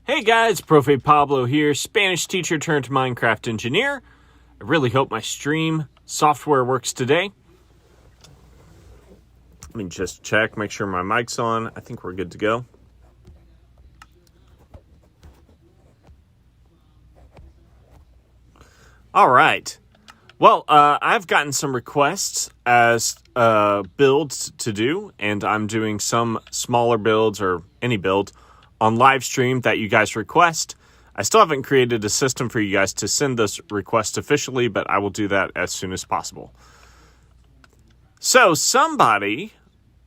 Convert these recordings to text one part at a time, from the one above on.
Hey guys, Profe Pablo here, Spanish teacher turned Minecraft engineer. I really hope my stream software works today. Let me just check, make sure my mic's on. I think we're good to go. All right. Well, I've gotten some requests as builds to do, and I'm doing some smaller builds or any build on live stream that you guys request. I still haven't created a system for you guys to send this request officially, but I will do that as soon as possible. So somebody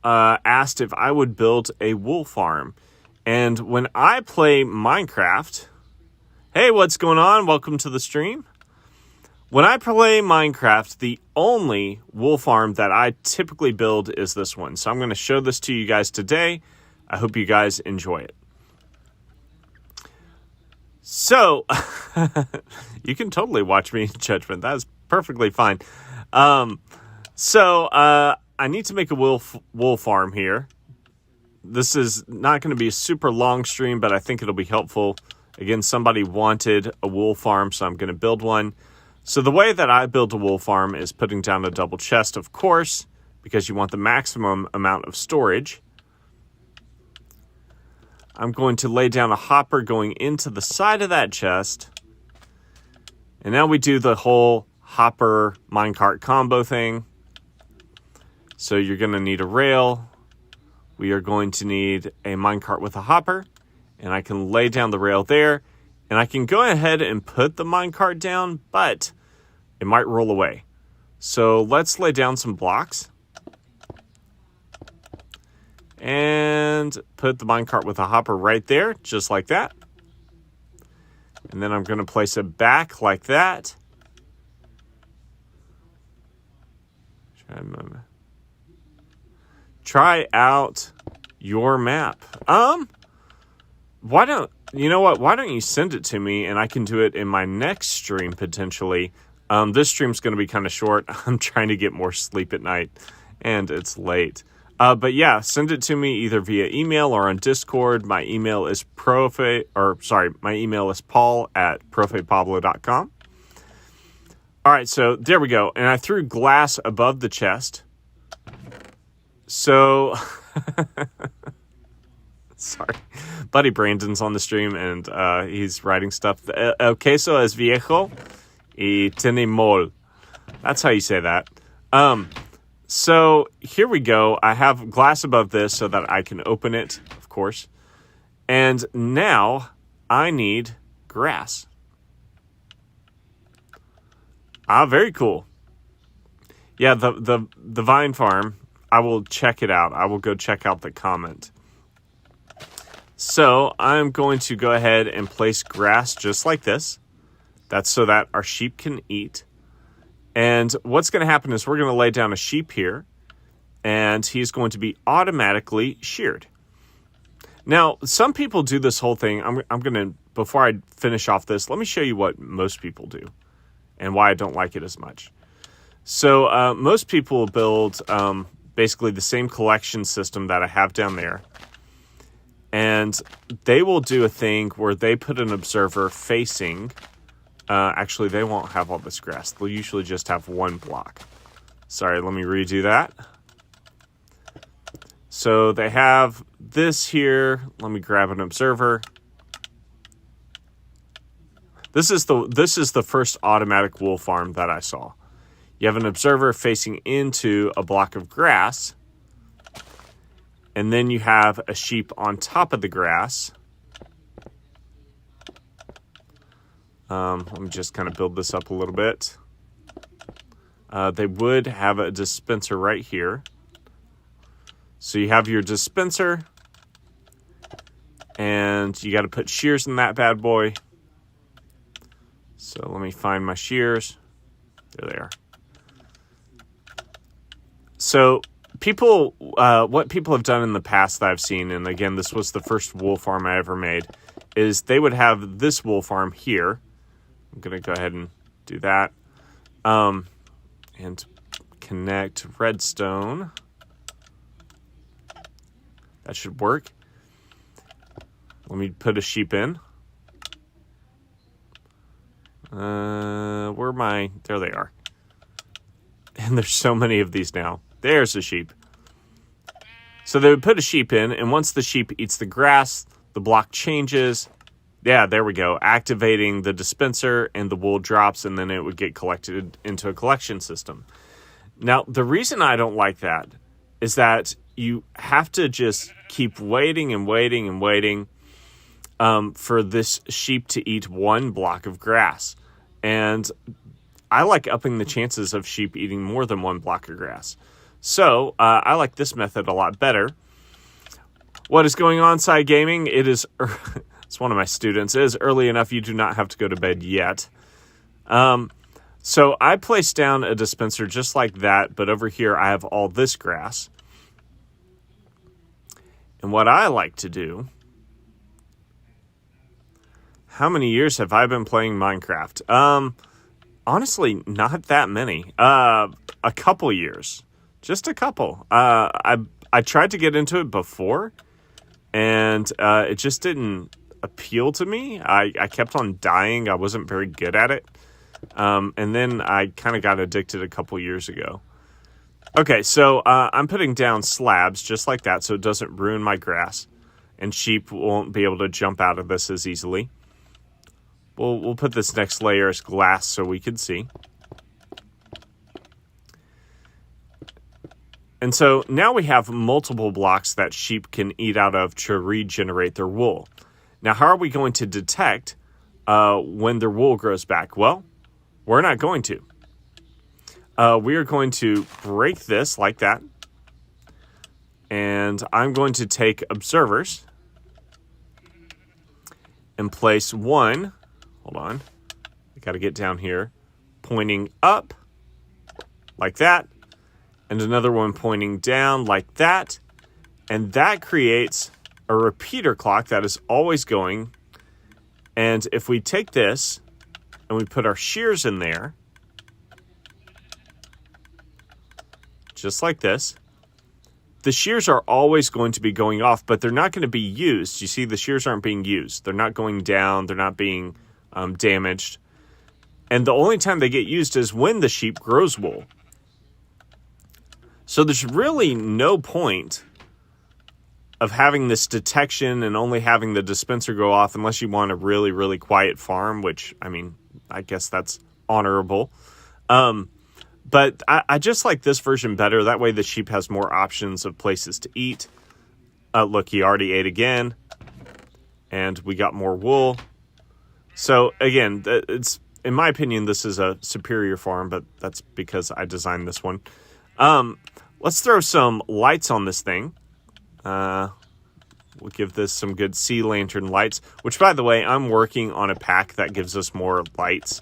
asked if I would build a wool farm. And when I play Minecraft, hey, what's going on? Welcome to the stream. When I play Minecraft, the only wool farm that I typically build is this one. So I'm going to show this to you guys today. I hope you guys enjoy it. So, you can totally watch me in Judgment. That is perfectly fine. I need to make a wool farm here. This is not going to be a super long stream, but I think it'll be helpful. Again, somebody wanted a wool farm, so I'm going to build one. So the way that I build a wool farm is putting down a double chest, of course, because you want the maximum amount of storage. I'm going to lay down a hopper going into the side of that chest. And now we do the whole hopper minecart combo thing. So you're going to need a rail. We are going to need a minecart with a hopper. And I can lay down the rail there. And I can go ahead and put the minecart down, but it might roll away. So let's lay down some blocks. And put the minecart with a hopper right there, just like that. And then I'm going to place it back like that. Try out your map. Why don't you send it to me and I can do it in my next stream potentially. This stream's going to be kind of short. I'm trying to get more sleep at night and it's late. But yeah, send it to me either via email or on Discord. My email is paul@profepablo.com. All right, so there we go. And I threw glass above the chest. So, sorry. Buddy Brandon's on the stream and he's writing stuff. El queso es viejo y tiene mol. That's how you say that. So here we go. I have glass above this so that I can open it, of course. And now I need grass. Very cool. Yeah, the vine farm, I will check it out. I will go check out the comment. So I'm going to go ahead and place grass just like this. That's so that our sheep can eat. And what's going to happen is we're going to lay down a sheep here, and he's going to be automatically sheared. Now, some people do this whole thing. I'm going to, before I finish off this, let me show you what most people do and why I don't like it as much. So most people build basically the same collection system that I have down there. And they will do a thing where they put an observer facing... actually, they won't have all this grass. They'll usually just have one block. Sorry, let me redo that. So they have this here. Let me grab an observer. This is the first automatic wool farm that I saw. You have an observer facing into a block of grass. And then you have a sheep on top of the grass. Let me just kind of build this up a little bit. They would have a dispenser right here. So you have your dispenser. And you got to put shears in that bad boy. So let me find my shears. There they are. So what people have done in the past that I've seen, and again, this was the first wool farm I ever made, is they would have this wool farm here. I'm going to go ahead and do that. And connect redstone. That should work. Let me put a sheep in. Where am I? There they are. And there's so many of these now. There's a sheep. So they would put a sheep in, and once the sheep eats the grass, the block changes. Yeah, there we go. Activating the dispenser, and the wool drops, and then it would get collected into a collection system. Now, the reason I don't like that is that you have to just keep waiting and waiting and waiting for this sheep to eat one block of grass. And I like upping the chances of sheep eating more than one block of grass. So I like this method a lot better. What is going on, Side Gaming? It is, it's one of my students. It is early enough you do not have to go to bed yet. So I placed down a dispenser just like that, but over here I have all this grass. And what I like to do... How many years have I been playing Minecraft? Honestly, not that many. A couple years. Just a couple. I tried to get into it before, and it just didn't appeal to me. I kept on dying. I wasn't very good at it. And then I kind of got addicted a couple years ago. Okay, so I'm putting down slabs just like that so it doesn't ruin my grass. And sheep won't be able to jump out of this as easily. We'll put this next layer as glass so we can see. And so now we have multiple blocks that sheep can eat out of to regenerate their wool. Now, how are we going to detect when their wool grows back? Well, we're not going to. We are going to break this like that. And I'm going to take observers and place one, hold on, I got to get down here, pointing up like that, and another one pointing down like that. And that creates a repeater clock that is always going. And if we take this and we put our shears in there, just like this, the shears are always going to be going off, but they're not going to be used. You see, the shears aren't being used. They're not going down. They're not being damaged. And the only time they get used is when the sheep grows wool. So there's really no point of having this detection and only having the dispenser go off unless you want a really, really quiet farm, which, I mean, I guess that's honorable. But I just like this version better. That way the sheep has more options of places to eat. Look, he already ate again. And we got more wool. So, again, it's in my opinion, this is a superior farm, but that's because I designed this one. Let's throw some lights on this thing. We'll give this some good sea lantern lights, which, by the way, I'm working on a pack that gives us more lights.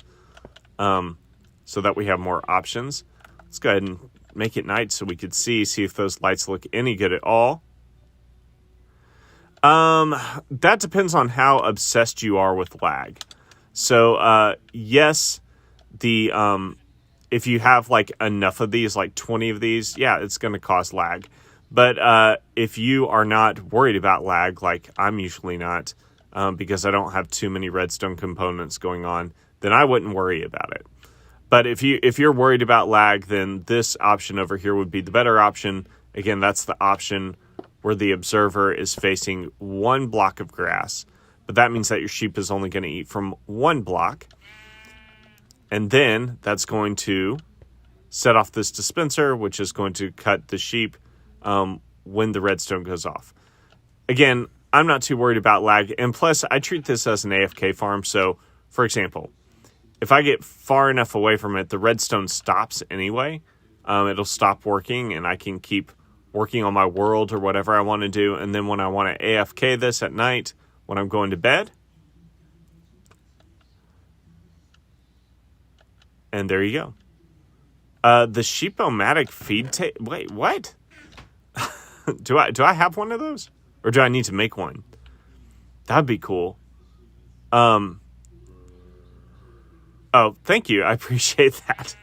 So that we have more options. Let's go ahead and make it night so we could see if those lights look any good at all. That depends on how obsessed you are with lag. So, yes, if you have like enough of these, like 20 of these, yeah, it's going to cause lag. But if you are not worried about lag, like I'm usually not, because I don't have too many redstone components going on, then I wouldn't worry about it. But if you're worried about lag, then this option over here would be the better option. Again, that's the option where the observer is facing one block of grass. But that means that your sheep is only going to eat from one block. And then that's going to set off this dispenser, which is going to cut the sheep when the redstone goes off. Again, I'm not too worried about lag. And plus, I treat this as an AFK farm. So, for example, if I get far enough away from it, the redstone stops anyway. It'll stop working, and I can keep working on my world or whatever I want to do. And then when I want to AFK this at night, when I'm going to bed, and there you go. The Sheep-O-Matic feed tape. Wait, what? Do I have one of those, or do I need to make one? That'd be cool. Oh, thank you. I appreciate that.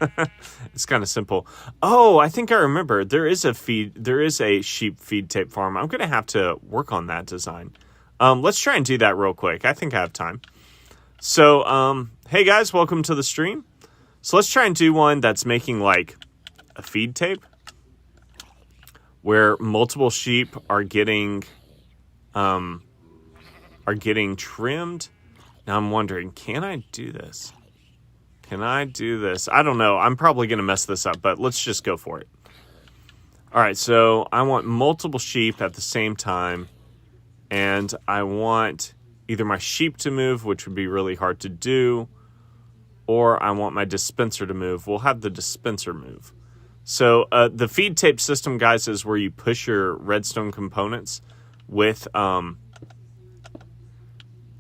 It's kind of simple. Oh, I think I remember. There is a sheep feed tape farm. I'm going to have to work on that design. Let's try and do that real quick. I think I have time. So, hey guys, welcome to the stream. So let's try and do one that's making like a feed tape where multiple sheep are getting trimmed. Now I'm wondering, can I do this? Can I do this? I don't know. I'm probably going to mess this up, but let's just go for it. All right, so I want multiple sheep at the same time, and I want either my sheep to move, which would be really hard to do, or I want my dispenser to move. We'll have the dispenser move. So the feed tape system, guys, is where you push your redstone components with...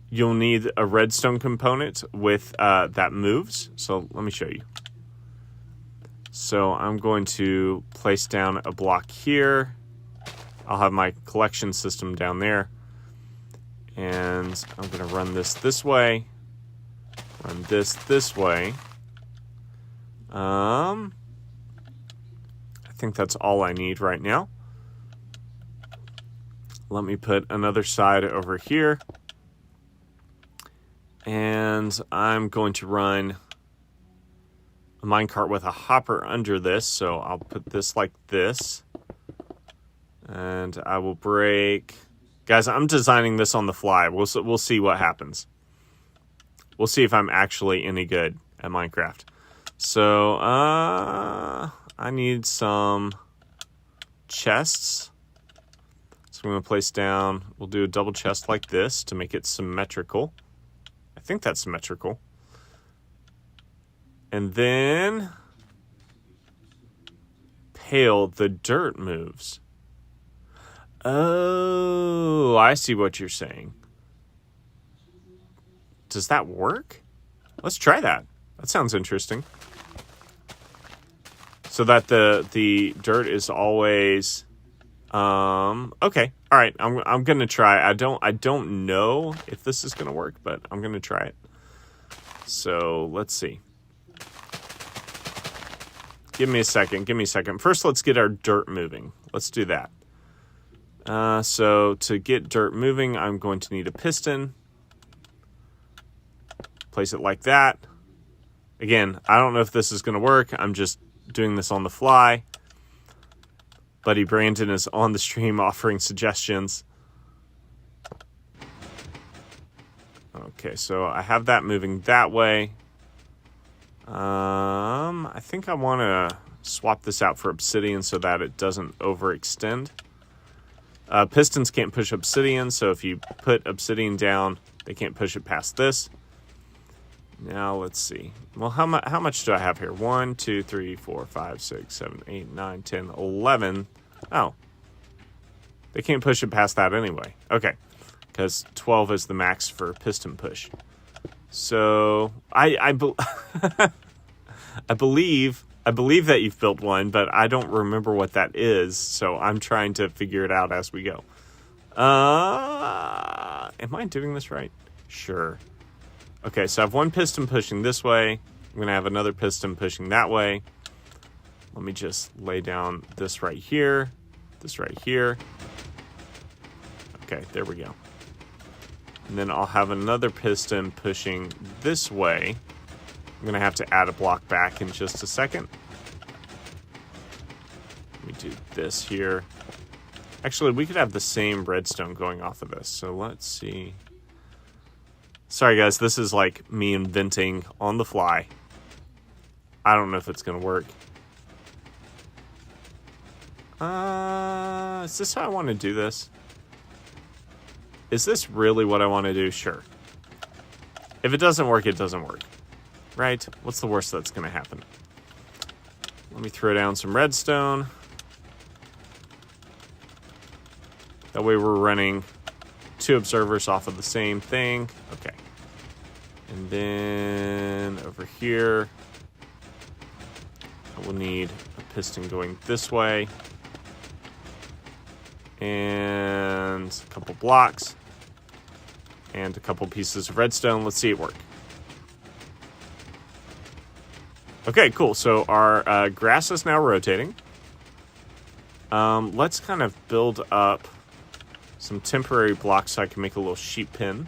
you'll need a redstone component with that moves. So let me show you. So I'm going to place down a block here. I'll have my collection system down there. And I'm going to run this way. Run this way. I think that's all I need right now. Let me put another side over here. And I'm going to run a minecart with a hopper under this. So I'll put this like this. And I will break... Guys, I'm designing this on the fly. We'll see what happens. We'll see if I'm actually any good at Minecraft. So, I need some chests. So I'm going to place down... We'll do a double chest like this to make it symmetrical. I think that's symmetrical. And then... Pale, the dirt moves. Oh, I see what you're saying. Does that work? Let's try that. That sounds interesting. So that the dirt is always okay. All right. I'm going to try. I don't know if this is going to work, but I'm going to try it. So, let's see. Give me a second. First, let's get our dirt moving. Let's do that. So to get dirt moving, I'm going to need a piston. Place it like that. Again, I don't know if this is going to work. I'm just doing this on the fly. Buddy Brandon is on the stream offering suggestions. Okay, so I have that moving that way. I think I want to swap this out for obsidian so that it doesn't overextend. Pistons can't push obsidian, so if you put obsidian down, they can't push it past this. Now, let's see. Well, how much do I have here? 1, 2, 3, 4, 5, 6, 7, 8, 9, 10, 11. Oh. They can't push it past that anyway. Okay. Because 12 is the max for piston push. So, I believe that you've built one, but I don't remember what that is, so I'm trying to figure it out as we go. Am I doing this right? Sure. Okay, so I have one piston pushing this way. I'm going to have another piston pushing that way. Let me just lay down this right here. This right here. Okay, there we go. And then I'll have another piston pushing this way. I'm going to have to add a block back in just a second. Let me do this here. Actually, we could have the same redstone going off of this. So let's see. Sorry, guys. This is like me inventing on the fly. I don't know if it's going to work. Is this how I want to do this? Is this really what I want to do? Sure. If it doesn't work, it doesn't work. Right? What's the worst that's going to happen? Let me throw down some redstone. That way we're running 2 observers off of the same thing. Okay. And then over here, I will need a piston going this way. And a couple blocks. And a couple pieces of redstone. Let's see it work. Okay, cool. So our grass is now rotating. Let's kind of build up some temporary blocks so I can make a little sheep pen.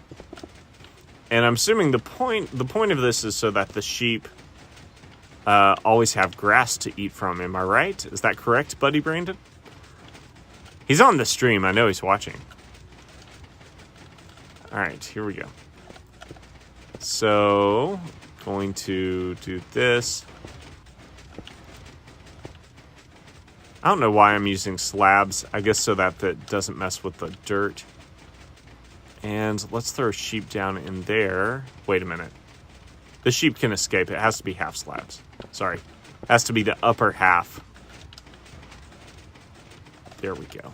And I'm assuming the point of this is so that the sheep always have grass to eat from. Am I right? Is that correct, buddy Brandon? He's on the stream. I know he's watching. All right, here we go. So, going to do this. I don't know why I'm using slabs. I guess so that it doesn't mess with the dirt. And let's throw sheep down in there. Wait a minute. The sheep can escape. It has to be half slabs. Sorry. It has to be the upper half. There we go.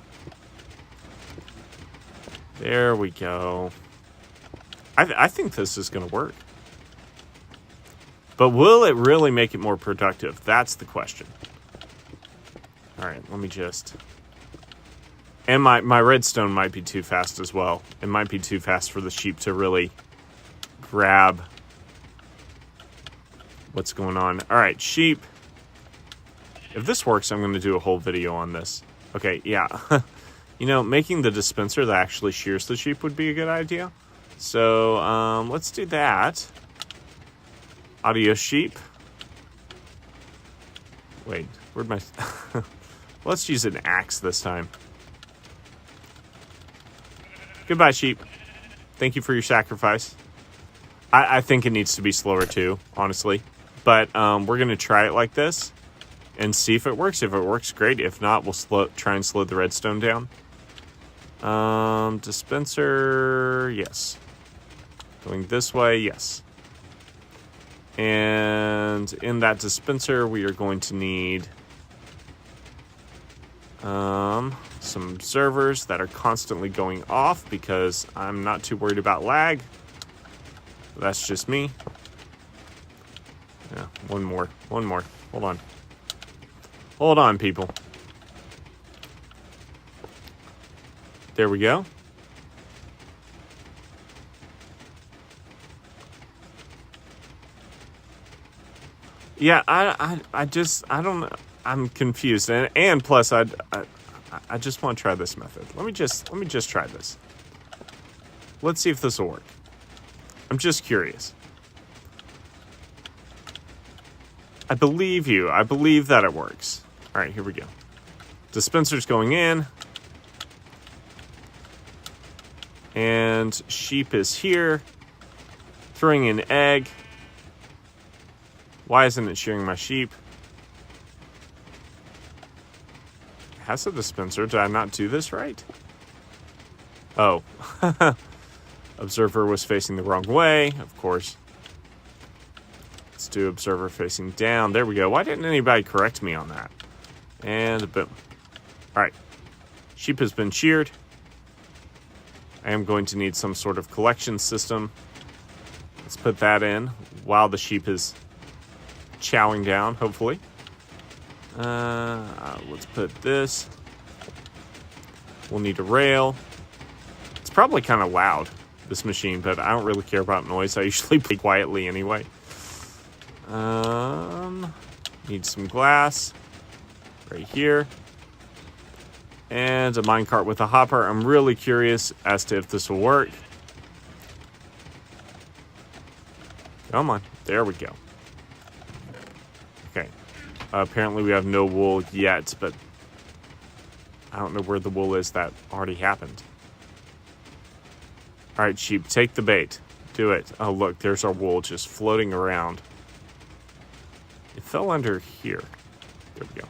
There we go. I think this is going to work. But will it really make it more productive? That's the question. All right, let me just... And my redstone might be too fast as well. It might be too fast for the sheep to really grab what's going on. All right, sheep. If this works, I'm going to do a whole video on this. Okay, yeah. You know, making the dispenser that actually shears the sheep would be a good idea. So, let's do that. Audio sheep. Wait, where'd my... Let's use an axe this time. Goodbye, sheep. Thank you for your sacrifice. I think it needs to be slower too, honestly. But we're going to try it like this and see if it works. If it works, great. If not, we'll try and slow the redstone down. Dispenser, yes. Going this way, yes. And in that dispenser, we are going to need some observers that are constantly going off because I'm not too worried about lag. That's just me. Yeah, one more. Hold on. Hold on, people. There we go. Yeah, I don't know. I'm confused, and plus I just want to try this method. Let me just try this. Let's see if this will work. I'm just curious. I believe you. I believe that it works. All right, here we go. Dispenser's going in, and sheep is here, throwing an egg. Why isn't it shearing my sheep? It has a dispenser. Did I not do this right? Oh. Observer was facing the wrong way, of course. Let's do observer facing down. There we go. Why didn't anybody correct me on that? And boom. All right. Sheep has been sheared. I am going to need some sort of collection system. Let's put that in while the sheep is chowing down, hopefully. Let's put this. We'll need a rail. It's probably kind of loud, this machine, but I don't really care about noise. I usually play quietly anyway. Need some glass right here. And a minecart with a hopper. I'm really curious as to if this will work. Come on. There we go. Okay. Apparently we have no wool yet, but I don't know where the wool is. That already happened. All right, sheep, take the bait. Do it. Oh, look, there's our wool just floating around. It fell under here. There we go.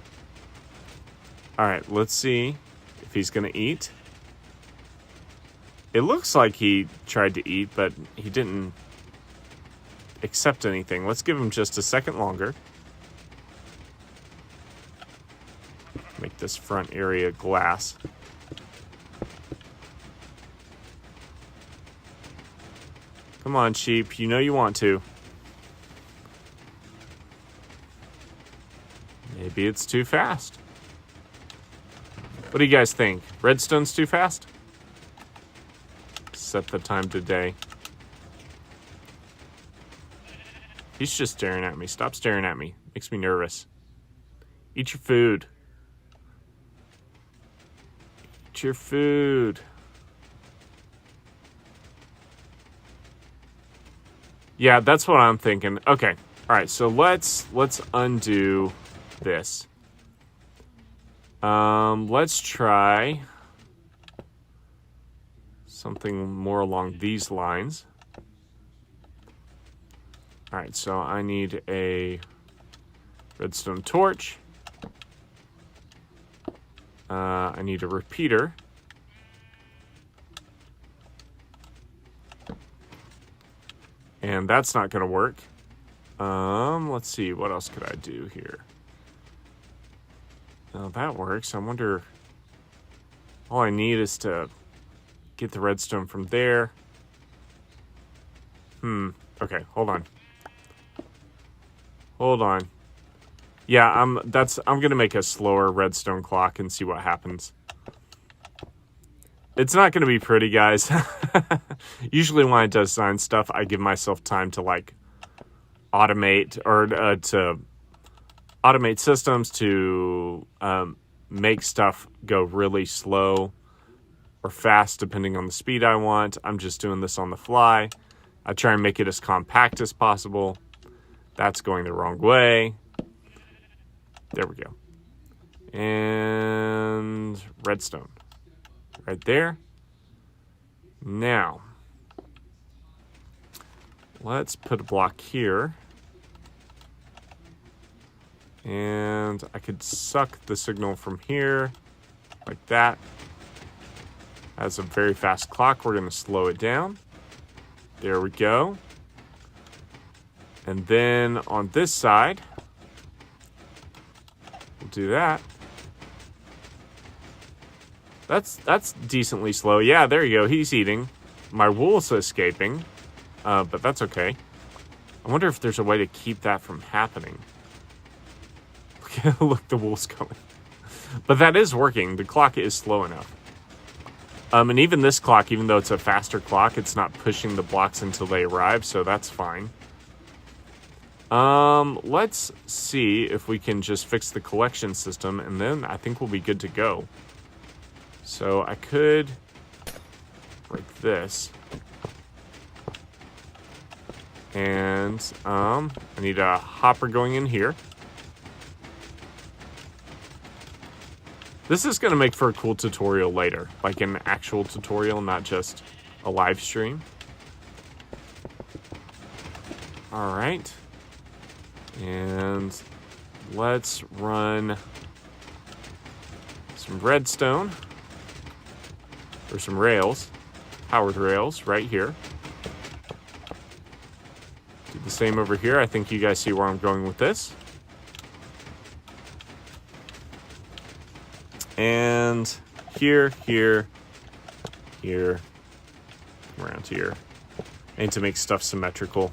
All right, let's see if he's going to eat. It looks like he tried to eat, but he didn't accept anything. Let's give him just a second longer. Make this front area glass. Come on, sheep. You know you want to. Maybe it's too fast. What do you guys think? Redstone's too fast? Set the time today. He's just staring at me. Stop staring at me. Makes me nervous. Eat your food. Eat your food. Yeah, that's what I'm thinking. Okay. All right, so let's undo this. Let's try something more along these lines. All right, so I need a redstone torch. I need a repeater. And that's not going to work. Let's see, what else could I do here? Oh, that works. I wonder... All I need is to get the redstone from there. Okay, hold on. Hold on. Yeah, I'm gonna make a slower redstone clock and see what happens. It's not gonna be pretty, guys. Usually when I design stuff, I give myself time to like automate or to automate systems to make stuff go really slow or fast depending on the speed I want. I'm just doing this on the fly. I try and make it as compact as possible. That's going the wrong way. There we go. And redstone. Right there. Now, let's put a block here. And I could suck the signal from here, like that. Has a very fast clock. We're going to slow it down. There we go. And then on this side, we'll do that. That's decently slow. Yeah, there you go. He's eating. My wool's escaping, but that's okay. I wonder if there's a way to keep that from happening. Look, the wool's going. But that is working. The clock is slow enough. And even this clock, even though it's a faster clock, it's not pushing the blocks until they arrive, so that's fine. Let's see if we can just fix the collection system, and then I think we'll be good to go. So I could break this. And I need a hopper going in here. This is going to make for a cool tutorial later, like an actual tutorial, not just a live stream. All right. And let's run some redstone, or some rails, powered rails right here. Do the same over here. I think you guys see where I'm going with this. And here, around here. I need to make stuff symmetrical.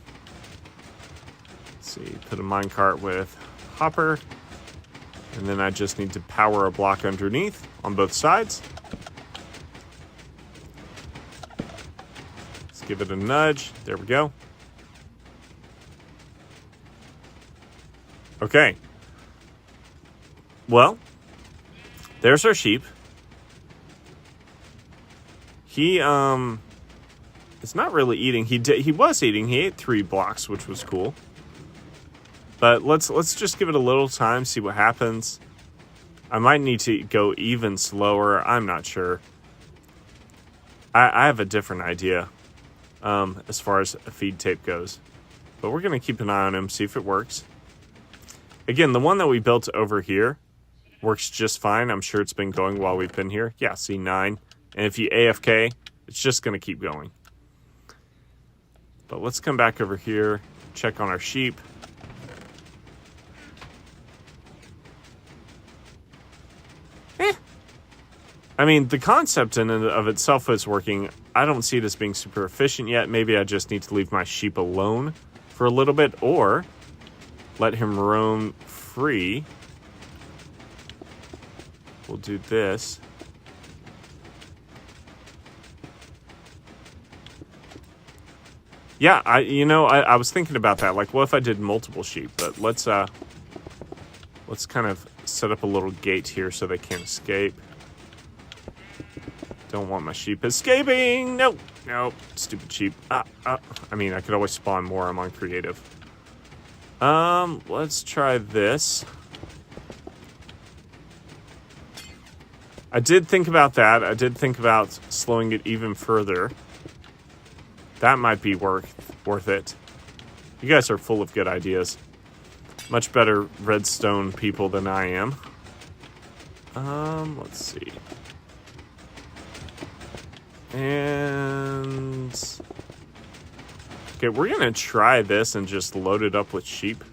Let's see, put a minecart with hopper. And then I just need to power a block underneath on both sides. Let's give it a nudge. There we go. Okay. Well, there's our sheep. He is not really eating. He was eating. He ate 3 blocks, which was cool. But let's just give it a little time, see what happens. I might need to go even slower. I'm not sure. I have a different idea as far as a feed tape goes. But we're going to keep an eye on him, see if it works. Again, the one that we built over here works just fine. I'm sure it's been going while we've been here. Yeah, see 9. And if you AFK, it's just going to keep going. But let's come back over here, check on our sheep. I mean, the concept in and of itself is working. I don't see it as being super efficient yet. Maybe I just need to leave my sheep alone for a little bit, or let him roam free. We'll do this. Yeah, I was thinking about that. Like, what if I did multiple sheep? But let's kind of set up a little gate here so they can't escape. Don't want my sheep escaping. Nope. Nope. Stupid sheep. I mean, I could always spawn more. I'm on creative. Let's try this. I did think about that. I did think about slowing it even further. That might be worth it. You guys are full of good ideas. Much better redstone people than I am. Let's see. And okay, we're gonna try this and just load it up with sheep.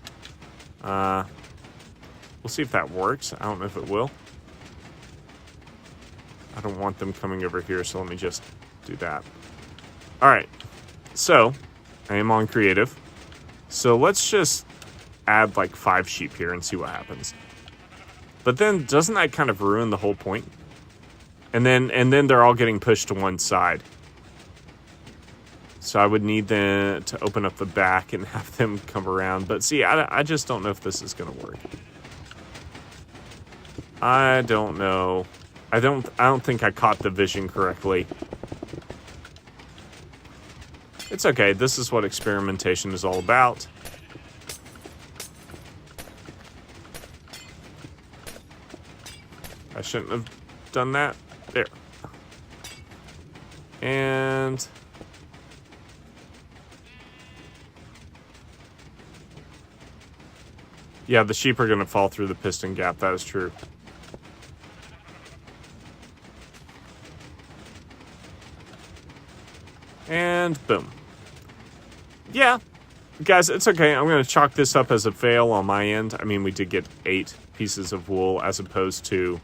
We'll see if that works. I don't know if it will. I don't want them coming over here, so let me just do that. All right, so I am on creative. So let's just add like 5 sheep here and see what happens. But then doesn't that kind of ruin the whole point? And then they're all getting pushed to one side. So I would need them to open up the back and have them come around. But see, I just don't know if this is going to work. I don't know. I don't think I caught the vision correctly. It's okay. This is what experimentation is all about. I shouldn't have done that. There. And yeah, the sheep are going to fall through the piston gap. That is true. And boom. Yeah, guys, it's okay. I'm going to chalk this up as a fail on my end. I mean, we did get 8 pieces of wool as opposed to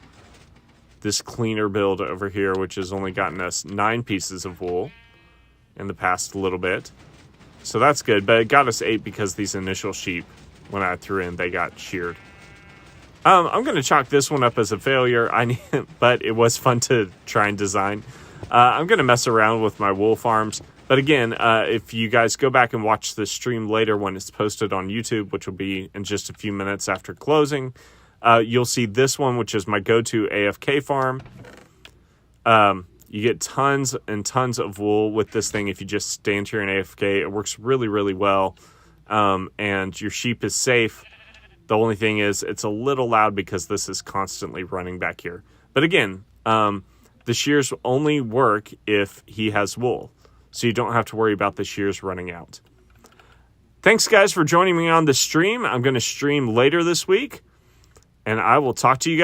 this cleaner build over here, which has only gotten us 9 pieces of wool in the past little bit. So that's good, but it got us 8 because these initial sheep, when I threw in, they got sheared. I'm going to chalk this one up as a failure, but it was fun to try and design. I'm going to mess around with my wool farms. But again, if you guys go back and watch the stream later when it's posted on YouTube, which will be in just a few minutes after closing, you'll see this one, which is my go-to AFK farm. You get tons and tons of wool with this thing if you just stand here in AFK. It works really, really well. And your sheep is safe. The only thing is it's a little loud because this is constantly running back here. But again, the shears only work if he has wool. So you don't have to worry about the shears running out. Thanks, guys, for joining me on the stream. I'm going to stream later this week. And I will talk to you guys.